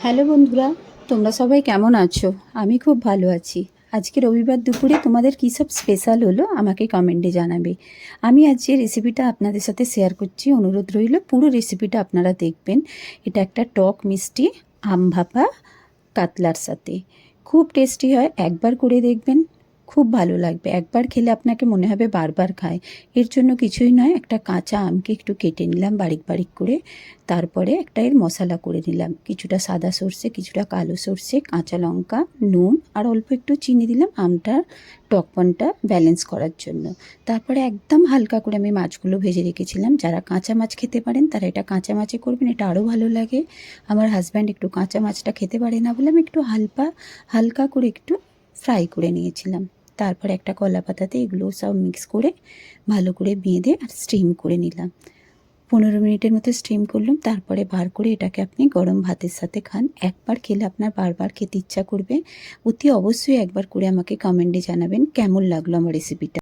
Hello বন্ধুরা, তোমরা সবাই কেমন আছো? আমি খুব ভালো আছি। আজকে রবিবার দুপুরে তোমাদের কী সব স্পেশাল হলো আমাকে কমেন্টে জানাবে। আমি আজ যে রেসিপিটা আপনাদের সাথে শেয়ার করছি, অনুরোধ রইল পুরো রেসিপিটা আপনারা দেখবেন। এটা একটা টক মিষ্টি আম ভাপা কাতলার সাথে খুব টেস্টি হয়, একবার করে দেখবেন, খুব ভালো লাগবে। একবার খেলে আপনাকে মনে হবে বারবার খায়। এর জন্য কিছুই নয়, একটা কাঁচা আমকে একটু কেটে নিলাম বারিক বারিক করে, তারপরে একটা এর মশলা করে নিলাম। কিছুটা সাদা সর্ষে, কিছুটা কালো সর্ষে, কাঁচা লঙ্কা, নুন আর অল্প একটু চিনি দিলাম আমটার টকপনটা ব্যালেন্স করার জন্য। তারপরে একদম হালকা করে আমি মাছগুলো ভেজে রেখেছিলাম। যারা কাঁচা মাছ খেতে পারেন তারা এটা কাঁচা মাছে করবেন, এটা আরও ভালো লাগে। আমার হাজব্যান্ড একটু কাঁচা মাছটা খেতে পারে না বলে আমি একটু হালকা করে একটু ফ্রাই করে নিয়েছিলাম। তারপরে একটা কলা পাতাতে এগুলো সব মিক্স করে ভালো করে বেঁধে আর স্টিম করে নিলাম। 15 মিনিটের মতো স্টিম করলাম, তারপরে বার করে এটাকে আপনি গরম ভাতের সাথে খান। একবার খেলে আপনার বারবার খেতে ইচ্ছা করবে। অতি অবশ্যই একবার করে আমাকে কমেন্টে জানাবেন কেমন লাগলো আমার রেসিপিটা।